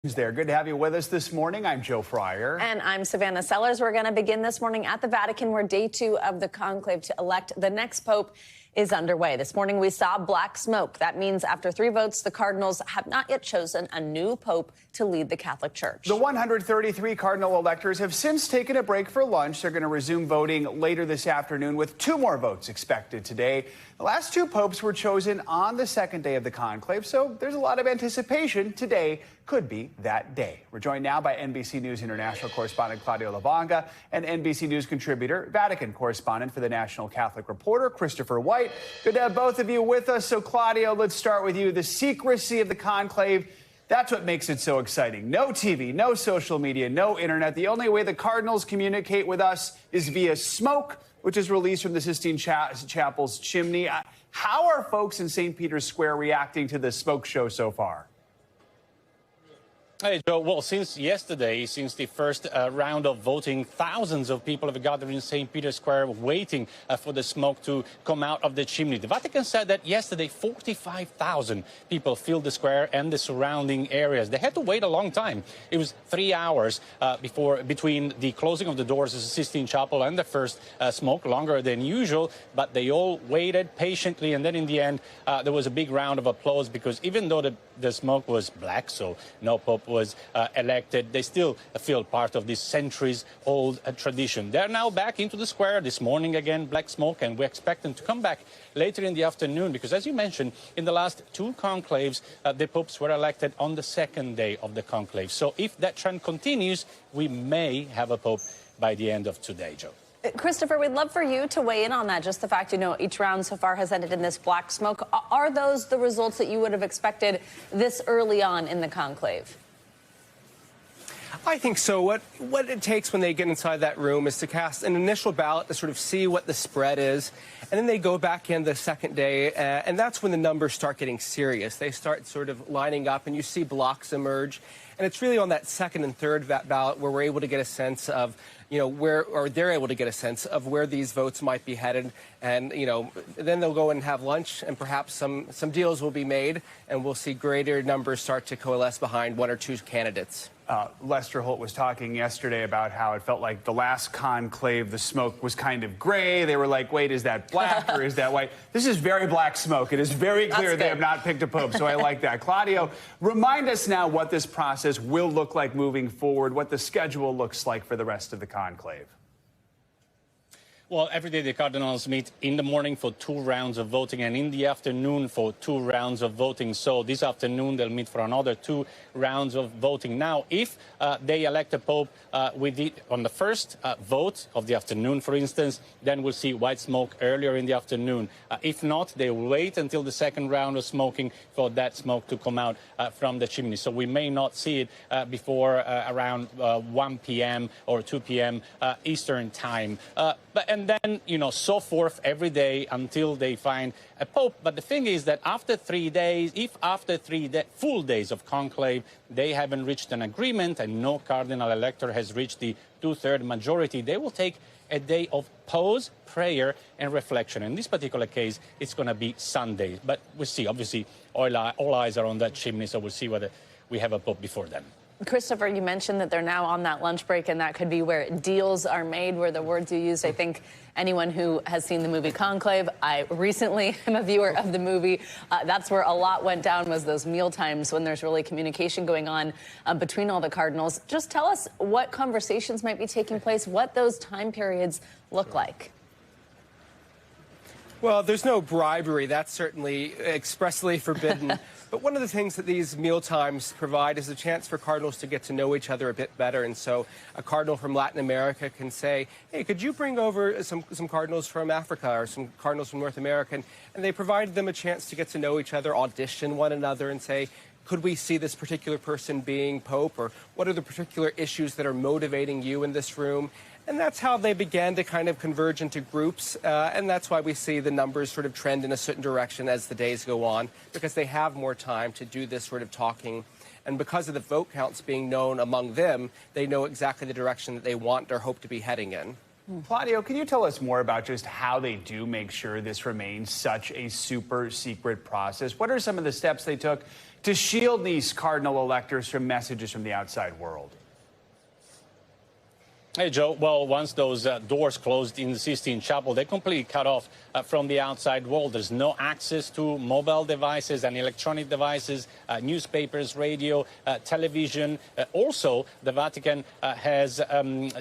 There. Good to have you with us this morning. I'm Joe Fryer. And I'm Savannah Sellers. We're going to begin this morning at the Vatican, where day 2 of the conclave to elect the next pope is underway. This morning we saw black smoke. That means after 3 votes, the cardinals have not yet chosen a new pope to lead the Catholic Church. The 133 cardinal electors have since taken a break for lunch. They're going to resume voting later this afternoon with 2 more votes expected today. The last 2 popes were chosen on the second day of the conclave, so there's a lot of anticipation. Today could be that day. We're joined now by NBC News international correspondent Claudio Lavanga and NBC News contributor, Vatican correspondent for the National Catholic Reporter, Christopher White. Good to have both of you with us. So, Claudio, let's start with you. The secrecy of the conclave, that's what makes it so exciting. No TV, no social media, no internet. The only way the cardinals communicate with us is via smoke, which is released from the Sistine Chapel's chimney. How are folks in St. Peter's Square reacting to the smoke show so far? Hey, Joe. Well, since yesterday, since the first round of voting, thousands of people have gathered in St. Peter's Square waiting for the smoke to come out of the chimney. The Vatican said that yesterday 45,000 people filled the square and the surrounding areas. They had to wait a long time. It was 3 hours between the closing of the doors of the Sistine Chapel and the first smoke, longer than usual, but they all waited patiently. And then in the end, there was a big round of applause because even though the smoke was black, so no pope was elected, they still feel part of this centuries-old tradition. They're now back into the square this morning again, black smoke, and we expect them to come back later in the afternoon because, as you mentioned, in the last 2 conclaves, the popes were elected on the second day of the conclave. So if that trend continues, we may have a pope by the end of today, Joe. Christopher, we'd love for you to weigh in on that. Just the fact, each round so far has ended in this black smoke. Are those the results that you would have expected this early on in the conclave? I think so. What it takes when they get inside that room is to cast an initial ballot to sort of see what the spread is. And then they go back in the second day, and that's when the numbers start getting serious. They start sort of lining up, and you see blocks emerge. And it's really on that second and third ballot where we're able to get a sense of, they're able to get a sense of where these votes might be headed. And, then they'll go and have lunch, and perhaps some deals will be made, and we'll see greater numbers start to coalesce behind 1 or 2 candidates. Lester Holt was talking yesterday about how it felt like the last conclave, the smoke was kind of gray. They were like, wait, is that black or is that white? This is very black smoke. It is very clear they have not picked a pope, so I like that. Claudio, remind us now what this process will look like moving forward, what the schedule looks like for the rest of the conclave. Well, every day the cardinals meet in the morning for 2 rounds of voting and in the afternoon for 2 rounds of voting. So this afternoon they'll meet for another 2 rounds of voting. Now, if they elect a pope on the first vote of the afternoon, for instance, then we'll see white smoke earlier in the afternoon. If not, they will wait until the second round of smoking for that smoke to come out from the chimney. So we may not see it before around 1 p.m. or 2 p.m. Eastern time. And then, so forth every day until they find a pope. But the thing is that after 3 days, if after 3 full days of conclave, they haven't reached an agreement and no cardinal elector has reached the 2/3 majority, they will take a day of pause, prayer, and reflection. In this particular case, it's going to be Sunday. But we'll see. Obviously, all eyes are on that chimney, so we'll see whether we have a pope before then. Christopher, you mentioned that they're now on that lunch break, and that could be where deals are made, were the words you used. I think anyone who has seen the movie Conclave, I recently am a viewer of the movie. That's where a lot went down, was those meal times when there's really communication going on between all the cardinals. Just tell us what conversations might be taking place, what those time periods look like. Well, there's no bribery. That's certainly expressly forbidden. But one of the things that these meal times provide is a chance for cardinals to get to know each other a bit better. And so a cardinal from Latin America can say, hey, could you bring over some cardinals from Africa or some cardinals from North America? And they provide them a chance to get to know each other, audition one another, and say, could we see this particular person being pope? Or what are the particular issues that are motivating you in this room? And that's how they began to kind of converge into groups. And that's why we see the numbers sort of trend in a certain direction as the days go on, because they have more time to do this sort of talking. And because of the vote counts being known among them, they know exactly the direction that they want or hope to be heading in. Claudio, can you tell us more about just how they do make sure this remains such a super secret process? What are some of the steps they took to shield these cardinal electors from messages from the outside world? Hey, Joe. Well, once those doors closed in the Sistine Chapel, they're completely cut off from the outside world. There's no access to mobile devices and electronic devices, newspapers, radio, television. Also, the Vatican has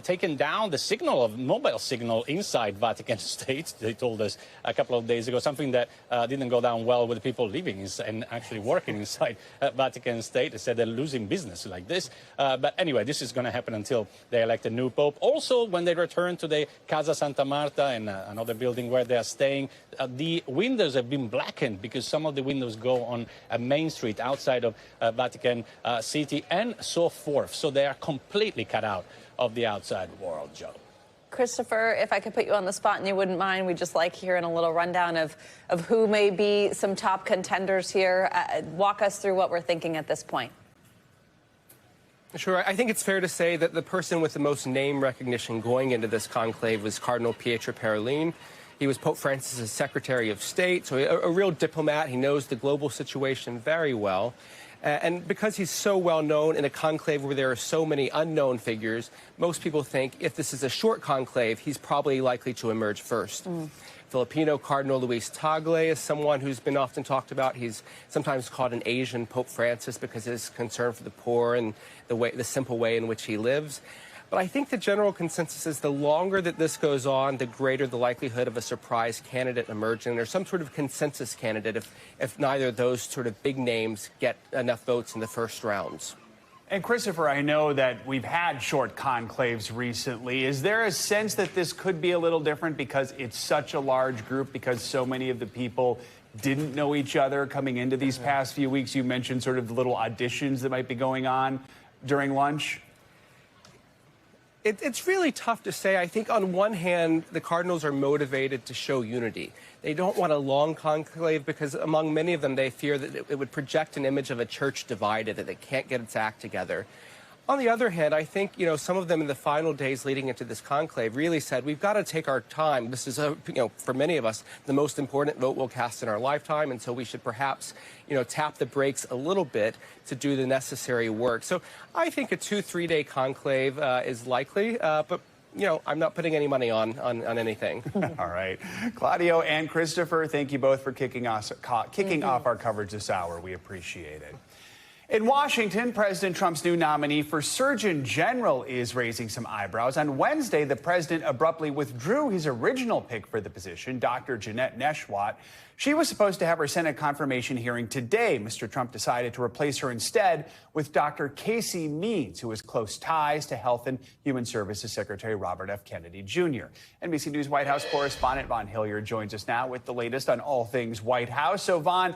taken down the signal of mobile signal inside Vatican State. They told us a couple of days ago, something that didn't go down well with the people living and actually working inside Vatican State. They said they're losing business like this. But anyway, this is going to happen until they elect a new pope. Also, when they return to the Casa Santa Marta and another building where they are staying, the windows have been blackened because some of the windows go on a main street outside of Vatican City and so forth. So they are completely cut out of the outside world, Joe. Christopher, if I could put you on the spot and you wouldn't mind, we'd just like hearing a little rundown of who may be some top contenders here. Walk us through what we're thinking at this point. Sure. I think it's fair to say that the person with the most name recognition going into this conclave was Cardinal Pietro Parolin. He was Pope Francis's Secretary of State, so a real diplomat. He knows the global situation very well. And because he's so well known in a conclave where there are so many unknown figures, most people think if this is a short conclave, he's probably likely to emerge first. Filipino Cardinal Luis Tagle is someone who's been often talked about. He's sometimes called an Asian Pope Francis because of his concern for the poor and the simple way in which he lives. But I think the general consensus is the longer that this goes on, the greater the likelihood of a surprise candidate emerging, or some sort of consensus candidate if neither of those sort of big names get enough votes in the first rounds. And Christopher, I know that we've had short conclaves recently. Is there a sense that this could be a little different because it's such a large group, because so many of the people didn't know each other coming into these past few weeks? You mentioned sort of the little auditions that might be going on during lunch. It's really tough to say. I think on one hand, the Cardinals are motivated to show unity. They don't want a long conclave because among many of them, they fear that it would project an image of a church divided, that it can't get its act together. On the other hand, I think, some of them in the final days leading into this conclave really said, we've got to take our time. This is, for many of us, the most important vote we'll cast in our lifetime. And so we should perhaps, tap the brakes a little bit to do the necessary work. So I think a 2-3 day conclave is likely, but I'm not putting any money on anything. All right. Claudio and Christopher, thank you both for kicking off our coverage this hour. We appreciate it. In Washington, President Trump's new nominee for Surgeon General is raising some eyebrows. On Wednesday, the president abruptly withdrew his original pick for the position, Dr. Jeanette Nesheiwat. She was supposed to have her Senate confirmation hearing today. Mr. Trump decided to replace her instead with Dr. Casey Means, who has close ties to Health and Human Services Secretary Robert F. Kennedy Jr. NBC News White House correspondent Vaughn Hilliard joins us now with the latest on all things White House. So, Vaughn,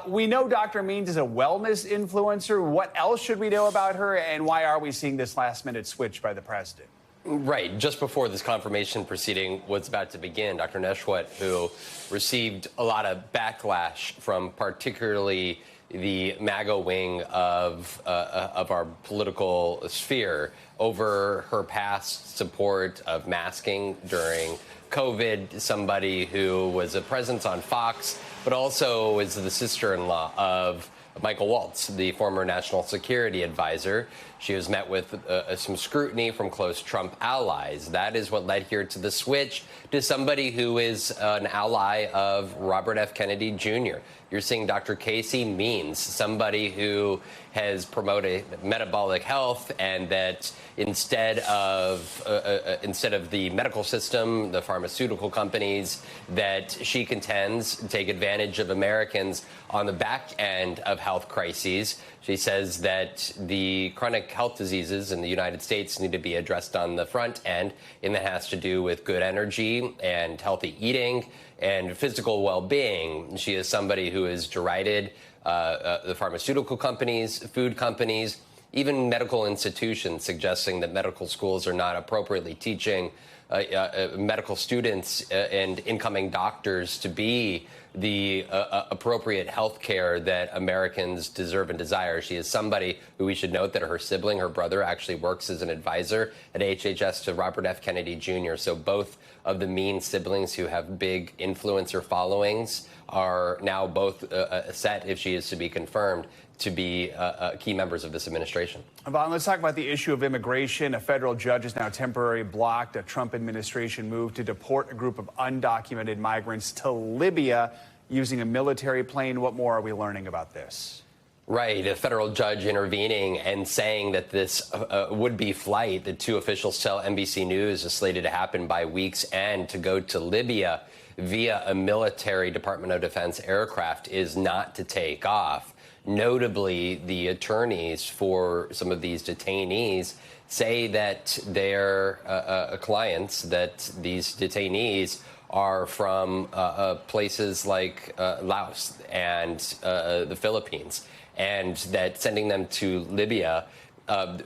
we know Dr. Means is a wellness influencer. What else should we know about her, and why are we seeing this last-minute switch by the president? Right. Just before this confirmation proceeding was about to begin, Dr. Nesheiwat, who received a lot of backlash from particularly the MAGA wing of our political sphere over her past support of masking during COVID, somebody who was a presence on Fox, but also is the sister-in-law of Michael Waltz, the former national security advisor. She was met with some scrutiny from close Trump allies. That is what led here to the switch to somebody who is an ally of Robert F. Kennedy Jr. You're seeing Dr. Casey Means, somebody who has promoted metabolic health, and that instead of the medical system, the pharmaceutical companies, that she contends take advantage of Americans on the back end of health crises. She says that the chronic health diseases in the United States need to be addressed on the front end, and that has to do with good energy and healthy eating and physical well-being. She is somebody who has derided the pharmaceutical companies, food companies, even medical institutions, suggesting that medical schools are not appropriately teaching medical students and incoming doctors to be the appropriate health care that Americans deserve and desire. She is somebody who we should note that her sibling, her brother, actually works as an advisor at HHS to Robert F. Kennedy Jr. So both of the Means siblings who have big influencer followings are now both set, if she is to be confirmed, to be key members of this administration. Yvonne, let's talk about the issue of immigration. A federal judge has now temporarily blocked a Trump administration move to deport a group of undocumented migrants to Libya using a military plane. What more are we learning about this? Right, a federal judge intervening and saying that this would-be flight, the two officials tell NBC News, is slated to happen by week's end to go to Libya via a military Department of Defense aircraft is not to take off. Notably, the attorneys for some of these detainees say that their clients, that these detainees are from places like Laos and the Philippines, and that sending them to Libya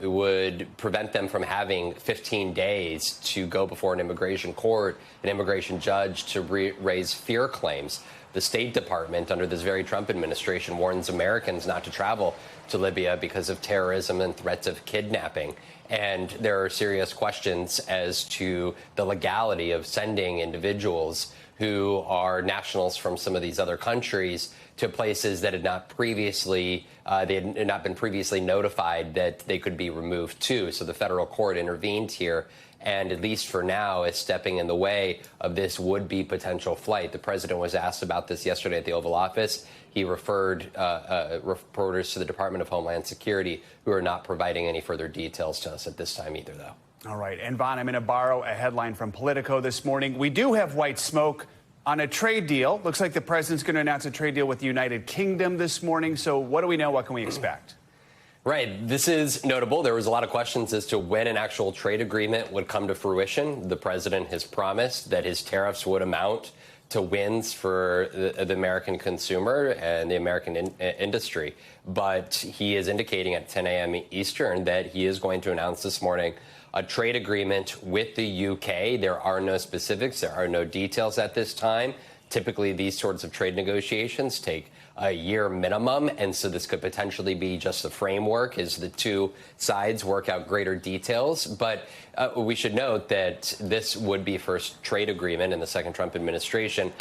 would prevent them from having 15 days to go before an immigration court, an immigration judge, to raise fear claims. The State Department, under this very Trump administration, warns Americans not to travel to Libya because of terrorism and threats of kidnapping. And there are serious questions as to the legality of sending individuals who are nationals from some of these other countries to places that had not previously been previously notified that they could be removed to. So the federal court intervened here, and at least for now is stepping in the way of this would-be potential flight. The president was asked about this yesterday at the Oval Office. He referred reporters to the Department of Homeland Security, who are not providing any further details to us at this time either, though. All right, and Vaughn, I'm going to borrow a headline from Politico this morning. We do have white smoke on a trade deal. Looks like the president's going to announce a trade deal with the United Kingdom this morning. So what do we know? What can we expect? Right. This is notable. There was a lot of questions as to when an actual trade agreement would come to fruition. The president has promised that his tariffs would amount to wins for the American consumer and the American industry. But he is indicating at 10 a.m. Eastern that he is going to announce this morning a trade agreement with the UK. There are no specifics. There are no details at this time. Typically, these sorts of trade negotiations take a year minimum, and so this could potentially be just the framework as the two sides work out greater details. But we should note that this would-be first trade agreement in the second Trump administration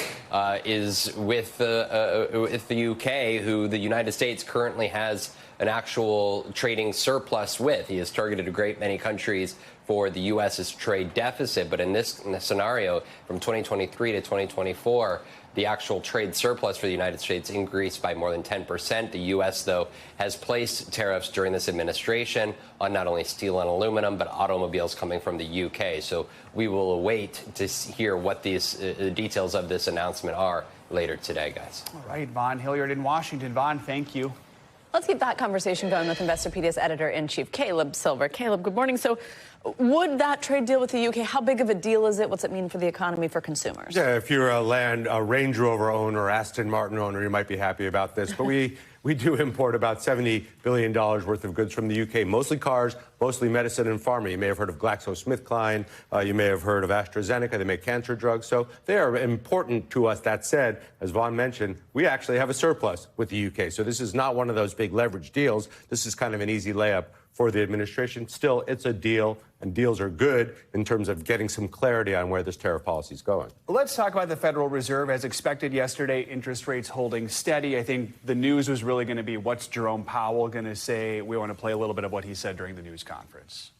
is with the UK, who the United States currently has an actual trading surplus with. He has targeted a great many countries for the U.S.'s trade deficit, but in this scenario, from 2023 to 2024, the actual trade surplus for the United States increased by more than 10%. The U.S., though, has placed tariffs during this administration on not only steel and aluminum, but automobiles coming from the U.K. So we will await to hear what these details of this announcement are later today, guys. All right, Vaughn Hilliard in Washington. Vaughn, thank you. Let's keep that conversation going with Investopeedia's editor-in-chief, Caleb Silver. Caleb, good morning. So would that trade deal with the UK, how big of a deal is it? What's it mean for the economy, for consumers? Yeah, if you're a Range Rover owner, Aston Martin owner, you might be happy about this. But we do import about $70 billion worth of goods from the UK, mostly cars, mostly medicine and pharma. You may have heard of GlaxoSmithKline. You may have heard of AstraZeneca. They make cancer drugs. So they are important to us. That said, as Vaughn mentioned, we actually have a surplus with the UK. So this is not one of those big leverage deals. This is kind of an easy layup for the administration. Still, it's a deal, and deals are good in terms of getting some clarity on where this tariff policy is going. Let's talk about the Federal Reserve. As expected yesterday, interest rates holding steady. I think the news was really going to be, what's Jerome Powell going to say? We want to play a little bit of what he said during the news conference.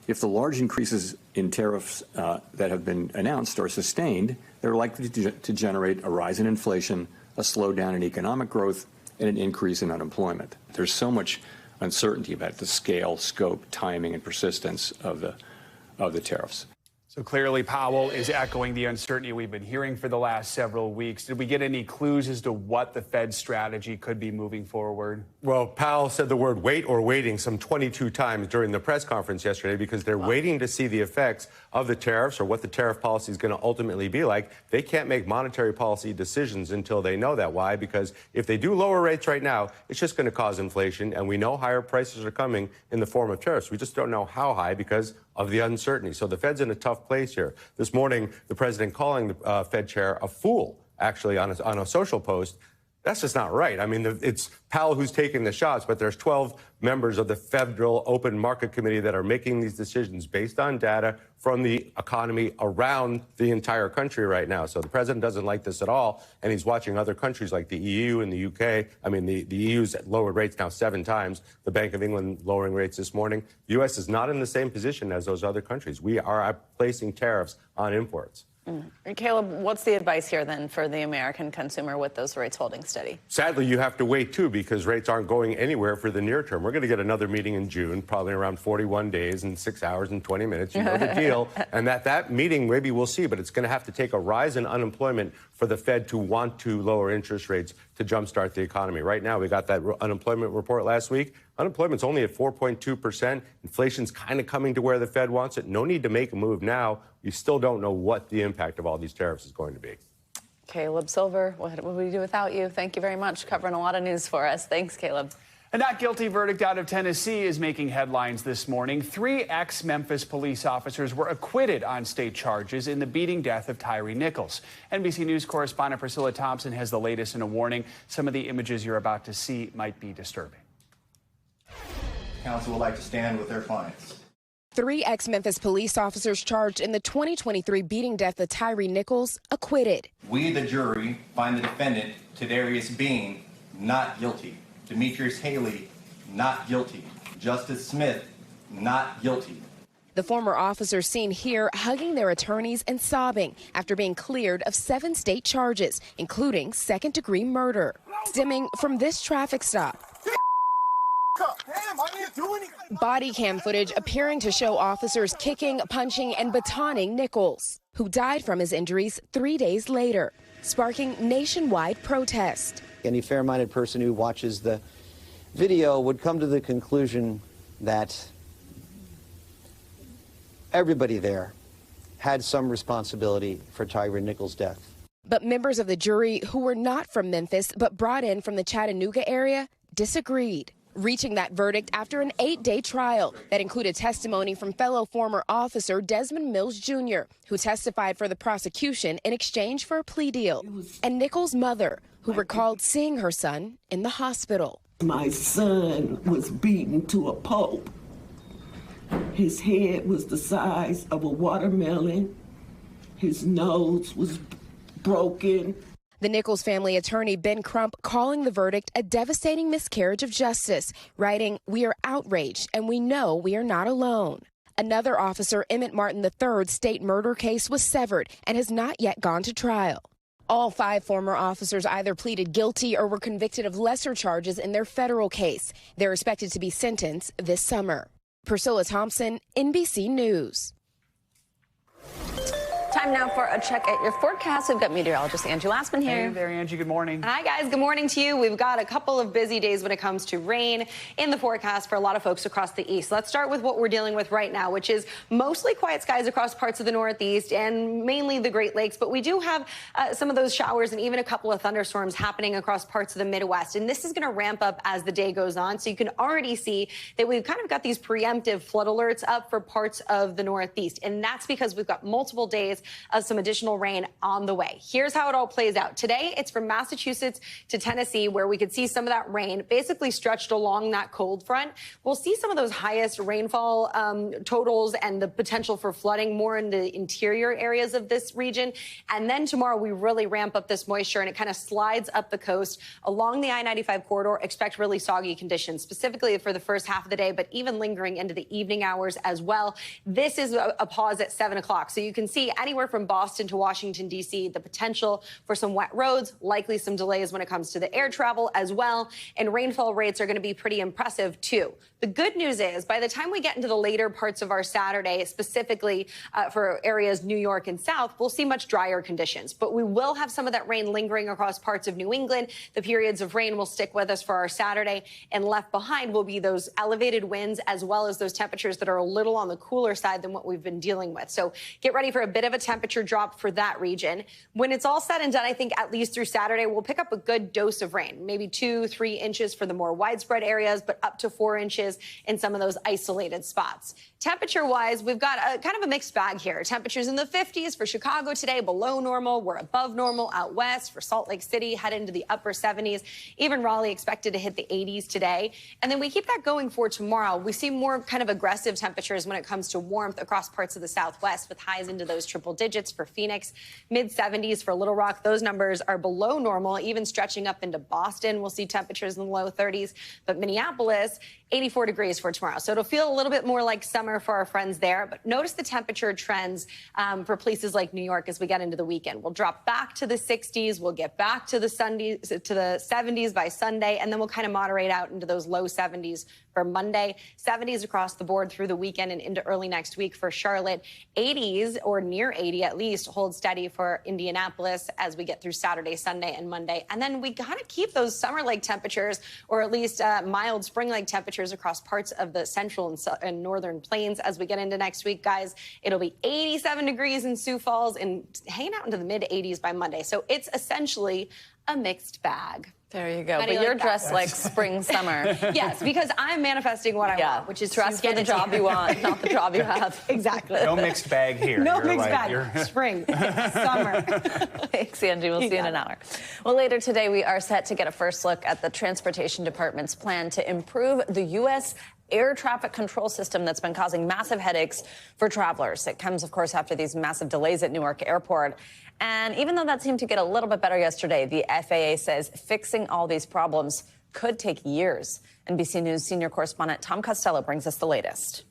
If the large increases in tariffs that have been announced are sustained, they're likely to generate a rise in inflation, a slowdown in economic growth, and an increase in unemployment. There's so much uncertainty about the scale, scope, timing, and persistence of the tariffs. So clearly Powell is echoing the uncertainty we've been hearing for the last several weeks. Did we get any clues as to what the Fed's strategy could be moving forward? Well, Powell said the word wait or waiting some 22 times during the press conference yesterday because they're waiting to see the effects of the tariffs or what the tariff policy is going to ultimately be like. They can't make monetary policy decisions until they know that. Why? Because if they do lower rates right now, it's just going to cause inflation, and we know higher prices are coming in the form of tariffs. We just don't know how high because of the uncertainty. So the Fed's in a tough place here. This morning, the president calling the Fed chair a fool, actually, on a social post. That's just not right. I mean, it's Powell who's taking the shots, but there's 12 members of the Federal Open Market Committee that are making these decisions based on data from the economy around the entire country right now. So the president doesn't like this at all, and he's watching other countries like the EU and the UK. I mean, the EU's lowered rates now 7 times. The Bank of England lowering rates this morning. The U.S. is not in the same position as those other countries. We are placing tariffs on imports. Caleb, what's the advice here then for the American consumer with those rates holding steady? Sadly, you have to wait, too, because rates aren't going anywhere for the near term. We're going to get another meeting in June, probably around 41 days and 6 hours and 20 minutes. You know the deal. And that meeting, maybe we'll see, but it's going to have to take a rise in unemployment for the Fed to want to lower interest rates to jumpstart the economy. Right now, we got that unemployment report last week. Unemployment's only at 4.2%. Inflation's kind of coming to where the Fed wants it. No need to make a move now. You still don't know what the impact of all these tariffs is going to be. Caleb Silver, what would we do without you? Thank you very much, covering a lot of news for us. Thanks, Caleb. A not guilty verdict out of Tennessee is making headlines this morning. 3 ex-Memphis police officers were acquitted on state charges in the beating death of Tyree Nichols. NBC News correspondent Priscilla Thompson has the latest and a warning. Some of the images you're about to see might be disturbing. Counsel would like to stand with their clients. 3 ex-Memphis police officers charged in the 2023 beating death of Tyree Nichols acquitted. We, the jury, find the defendant, Tadarius Bean, not guilty. Demetrius Haley, not guilty. Justice Smith, not guilty. The former officers seen here hugging their attorneys and sobbing after being cleared of 7 state charges, including second-degree murder, stemming from this traffic stop. Body cam footage appearing to show officers kicking, punching, and batoning Nichols, who died from his injuries 3 days later, sparking nationwide protest. Any fair-minded person who watches the video would come to the conclusion that everybody there had some responsibility for Tyree Nichols' death. But members of the jury who were not from Memphis but brought in from the Chattanooga area disagreed, reaching that verdict after an 8-day trial that included testimony from fellow former officer Desmond Mills Jr., who testified for the prosecution in exchange for a plea deal, and Nichols' mother, who recalled seeing her son in the hospital. My son was beaten to a pulp. His head was the size of a watermelon. His nose was broken. The Nichols family attorney Ben Crump calling the verdict a devastating miscarriage of justice, writing, "We are outraged and we know we are not alone." Another officer, Emmett Martin III's state murder case was severed and has not yet gone to trial. All 5 former officers either pleaded guilty or were convicted of lesser charges in their federal case. They're expected to be sentenced this summer. Priscilla Thompson, NBC News. Time now for a check at your forecast. We've got meteorologist Angie Lassman here. Hey there, Angie. Good morning. Hi, guys. Good morning to you. We've got a couple of busy days when it comes to rain in the forecast for a lot of folks across the east. Let's start with what we're dealing with right now, which is mostly quiet skies across parts of the Northeast and mainly the Great Lakes. But we do have some of those showers and even a couple of thunderstorms happening across parts of the Midwest. And this is going to ramp up as the day goes on. So you can already see that we've kind of got these preemptive flood alerts up for parts of the Northeast. And that's because we've got multiple days of some additional rain on the way. Here's how it all plays out. Today, it's from Massachusetts to Tennessee, where we could see some of that rain basically stretched along that cold front. We'll see some of those highest rainfall totals and the potential for flooding more in the interior areas of this region. And then tomorrow, we really ramp up this moisture and it kind of slides up the coast along the I-95 corridor. Expect really soggy conditions, specifically for the first half of the day, but even lingering into the evening hours as well. This is a pause at 7 o'clock. So you can see anywhere from Boston to Washington, D.C., the potential for some wet roads, likely some delays when it comes to the air travel as well. And rainfall rates are going to be pretty impressive, too. The good news is by the time we get into the later parts of our Saturday, specifically for areas New York and South, we'll see much drier conditions. But we will have some of that rain lingering across parts of New England. The periods of rain will stick with us for our Saturday, and left behind will be those elevated winds as well as those temperatures that are a little on the cooler side than what we've been dealing with. So get ready for a bit of a temperature drop for that region. When it's all said and done, I think at least through Saturday, we'll pick up a good dose of rain, maybe 2-3 inches for the more widespread areas, but up to 4 inches in some of those isolated spots. Temperature-wise, we've got a kind of a mixed bag here. Temperatures in the 50s for Chicago today, below normal. We're above normal out west for Salt Lake City, head into the upper 70s. Even Raleigh expected to hit the 80s today. And then we keep that going for tomorrow. We see more kind of aggressive temperatures when it comes to warmth across parts of the Southwest, with highs into those triple digits for Phoenix, mid-70s for Little Rock. Those numbers are below normal, even stretching up into Boston. We'll see temperatures in the low 30s. But Minneapolis, 84 degrees for tomorrow. So it'll feel a little bit more like summer for our friends there. But notice the temperature trends for places like New York as we get into the weekend. We'll drop back to the 60s. We'll get back to the 70s by Sunday, and then we'll kind of moderate out into those low 70s for Monday. 70s across the board through the weekend and into early next week for Charlotte. 80s, or near 80 at least, hold steady for Indianapolis as we get through Saturday, Sunday, and Monday. And then we kind of keep those summer-like temperatures, or at least mild spring-like temperatures across parts of the central and northern plains as we get into next week, guys. It'll be 87 degrees in Sioux Falls and hanging out into the mid-80s by Monday. So it's essentially a mixed bag. There you go. But you're dressed like spring, summer. Yes, because I'm manifesting what I want, which is dress for the job you want, not the job you have. Exactly. No mixed bag here. No mixed bag. Spring, summer. Thanks, Angie. We'll see you in an hour. Well, later today, we are set to get a first look at the Transportation Department's plan to improve the U.S. air traffic control system that's been causing massive headaches for travelers. It comes, of course, after these massive delays at Newark Airport. And even though that seemed to get a little bit better yesterday, the FAA says fixing all these problems could take years. NBC News senior correspondent Tom Costello brings us the latest.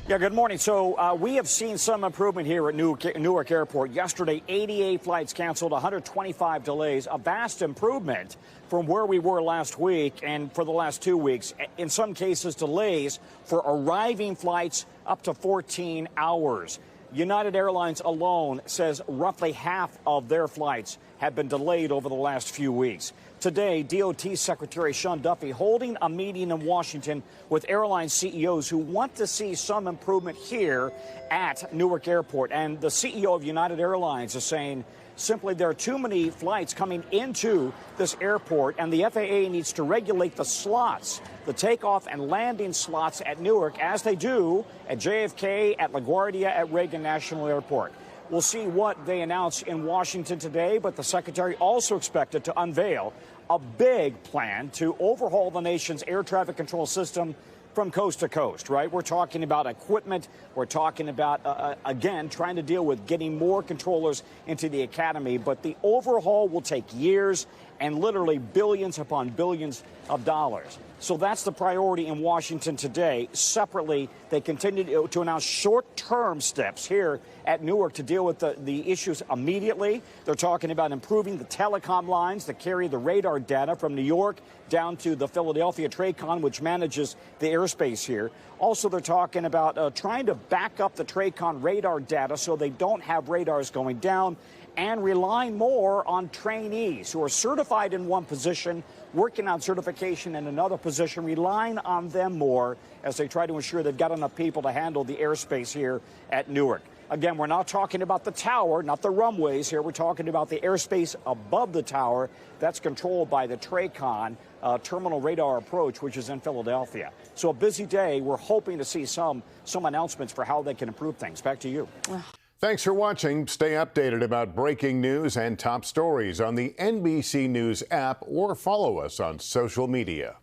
Yeah, good morning. So we have seen some improvement here at Newark Airport. Yesterday, 88 flights canceled, 125 delays, a vast improvement from where we were last week and for the last 2 weeks. In some cases, delays for arriving flights up to 14 hours. United Airlines alone says roughly half of their flights have been delayed over the last few weeks. Today, DOT Secretary Sean Duffy holding a meeting in Washington with airline CEOs who want to see some improvement here at Newark Airport. And the CEO of United Airlines is saying simply there are too many flights coming into this airport, and the FAA needs to regulate the slots, the takeoff and landing slots at Newark, as they do at JFK, at LaGuardia, at Reagan National Airport. We'll see what they announce in Washington today, but the secretary also expected to unveil a big plan to overhaul the nation's air traffic control system from coast to coast, right? We're talking about equipment. We're talking about, again, trying to deal with getting more controllers into the academy. But the overhaul will take years and literally billions upon billions of dollars. So that's the priority in Washington today. Separately, they continue to announce short-term steps here at Newark to deal with the issues immediately. They're talking about improving the telecom lines that carry the radar data from New York down to the Philadelphia TRACON, which manages the airspace here. Also, they're talking about trying to back up the TRACON radar data so they don't have radars going down, and relying more on trainees who are certified in one position, working on certification in another position, relying on them more as they try to ensure they've got enough people to handle the airspace here at Newark. Again, we're not talking about the tower, not the runways here. We're talking about the airspace above the tower that's controlled by the TRACON terminal radar approach, which is in Philadelphia. So a busy day. We're hoping to see some announcements for how they can improve things. Back to you. Thanks for watching. Stay updated about breaking news and top stories on the NBC News app or follow us on social media.